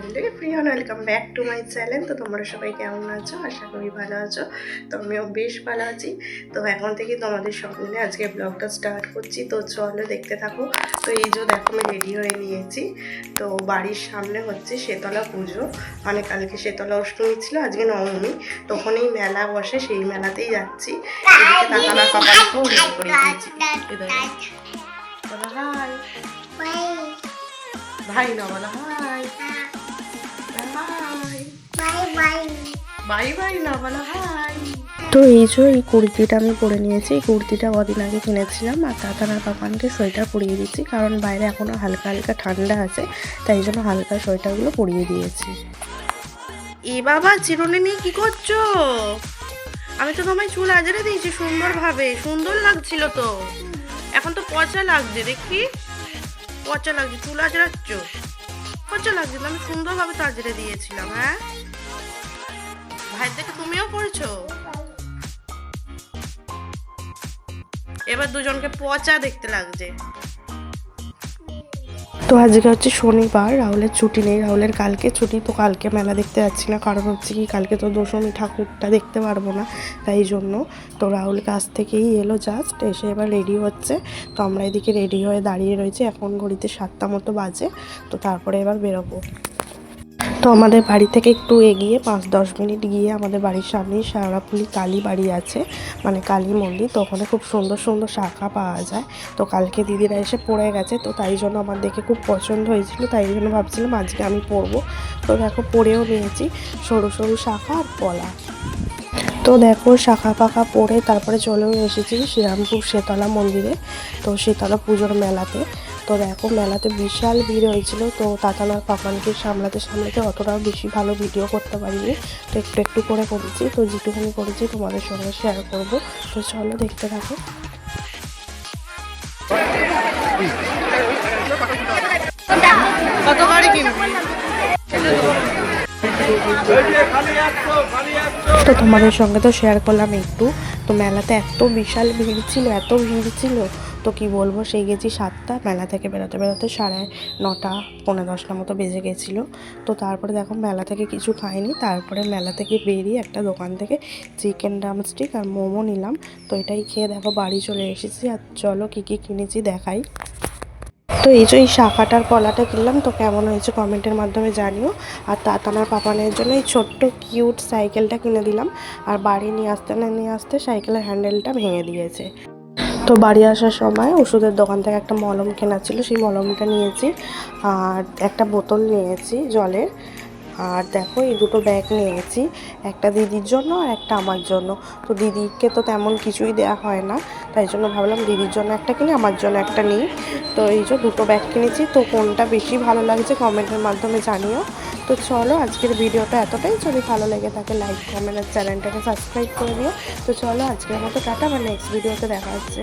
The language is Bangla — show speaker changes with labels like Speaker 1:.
Speaker 1: Hello everyone, welcome back to my channel. তো তোমরা সবাই কেমন আছো? আশা করি ভালো আছো। তো আমিও বেশ ভালো আছি। তো এখন থেকে তোমাদের সব মিলে আজকে ব্লগটা স্টার্ট করছি। তো চলো দেখতে থাকো। তো এই যে দেখো আমি রেডি হয়ে নিয়েছি। তো বাড়ির সামনে হচ্ছে শেতলা পুজো, মানে কালকে শেতলা অষ্টমী ছিল, আজকে নবমী। তখনই মেলা বসে, সেই মেলাতেই যাচ্ছি। এদিকে তাকানা পাপাকেও রেডি করে দিয়েছি। হাই ভাই না, বলো হাই বাই বাই না, বলো হাই। তো এই যে এই কুর্তিটা আমি পরে নিয়েছি। এই কুর্তিটা কদিন আগে কিনেছিলাম, আর তাতানার পাপানকে সোয়েটার পরিয়ে দিচ্ছি, কারণ বাইরে এখনো হালকা হালকা ঠান্ডা আছে, তাই জন্য হালকা সোয়েটারগুলো পরিয়ে দিয়েছি। এ বাবা, চিরুনি নিয়ে কি করছো? আমি তো তোমায় চুল আজরে দিয়েছি সুন্দরভাবে, সুন্দর লাগছিল তো। এখন তো পচা লাগছে, দেখি পচা লাগছে, চুল আজরাচ্ছ, পচা লাগছে। আমি সুন্দরভাবে তো আজরে দিয়েছিলাম। হ্যাঁ ভাইয়ের দেখে তুমিও করছো। এবার দুজনকে পচা দেখতে লাগছে। তো আজকে হচ্ছে শনিবার, রাহুলের ছুটি নেই। রাহুলের কালকে ছুটি, তো কালকে মেলা দেখতে যাচ্ছি না, কারণ হচ্ছে কি কালকে তো দশমী, ঠাকুরটা দেখতে পারবো না, তাই জন্য। তো রাহুল কাছ থেকেই এলো জাস্ট, এসে এবার রেডি হচ্ছে। তো আমরা এদিকে রেডি হয়ে দাঁড়িয়ে রয়েছি, এখন ঘড়িতে 7টা মতো বাজে। তো তারপরে এবার বেরোবো। তো আমাদের বাড়ি থেকে একটু এগিয়ে 5-10 মিনিট গিয়ে আমাদের বাড়ির সামনেই শেওড়াফুলি কালী বাড়ি আছে, মানে কালী মন্দির। তো ওখানে খুব সুন্দর সুন্দর শাখা পাওয়া যায়। তো কালকে দিদিরা এসে পড়ে গেছে, তো তাই জন্য আমার দেখে খুব পছন্দ হয়েছিল, তাই জন্য ভাবছিলাম আজকে আমি পরবো। তো দেখো পরেও নিয়েছি সরু সরু শাখা আর পলা। তো দেখো শাখা পাখা পরে তারপরে চলেও এসেছি শ্রীরামপুর শেতলা মন্দিরে, তো শেতলা পুজোর মেলাতে। তো দেখো মেলাতে বিশাল ভিড় হয়েছিল। তো তাতানার পাপানকে সামলাতে সামলাতে অতটাও বেশি ভালো ভিডিও করতে পারিনি, তো একটু একটু করে করেছি। তো যেটুকুনি করেছি তোমাদের সঙ্গে শেয়ার করব। তো চলো দেখতে থাকো। কতবারই কিনবি? তো তোমাদের সঙ্গে তো শেয়ার করলাম একটু। তো মেলাতে এত বিশাল ভিড় ছিল, এত ভিড় ছিল, তো কি বলবো। সেই গেছি 7টা, মেলা থেকে বেরোতে বেরোতে 9:30 পৌনে 10টা মতো বেজে গেছিলো। তো তারপরে দেখো মেলা থেকে কিছু খাইনি, তারপরে মেলা থেকে বেরিয়ে একটা দোকান থেকে চিকেন ড্রামস্টিক আর মোমো নিলাম। তো এটাই খেয়ে দেখো বাড়ি চলে এসেছি। আর চলো কী কী কিনেছি দেখাই। তো এই যে এই শাখাটার পলাটা কিনলাম, তো কেমন হয়েছে কমেন্টের মাধ্যমে জানিও। আর তাতানার পাপানের জন্য এই ছোট্ট কিউট সাইকেলটা কিনে দিলাম। আর বাড়ি নিয়ে আসতে না নিয়ে আসতে সাইকেলের হ্যান্ডেলটা ভেঙে দিয়েছে। তো বাড়ি আসার সময় ওষুধের দোকান থেকে একটা মলম কেনা ছিল, সেই মলমটা নিয়েছি। আর একটা বোতল নিয়েছি জলের। আর দেখো এই দুটো ব্যাগ নিয়েছি, একটা দিদির জন্য আর একটা আমার জন্য। তো দিদিকে তো তেমন কিছুই দেওয়া হয় না, তাই জন্য ভাবলাম দিদির জন্য একটা কিনে আমার জন্য একটা নিই। তো এই যে দুটো ব্যাগ কিনেছি। তো কোনটা বেশি ভালো লাগছে কমেন্টের মাধ্যমে জানিও। তো চলো আজকের ভিডিওটা এতটাই। যদি ভালো লেগে থাকে লাইক কমেন্ট আর চ্যানেলটাকে সাবস্ক্রাইব করে দিও। তো চলো আজকের মতো টাটা, বা নেক্সট ভিডিওতে দেখা হচ্ছে।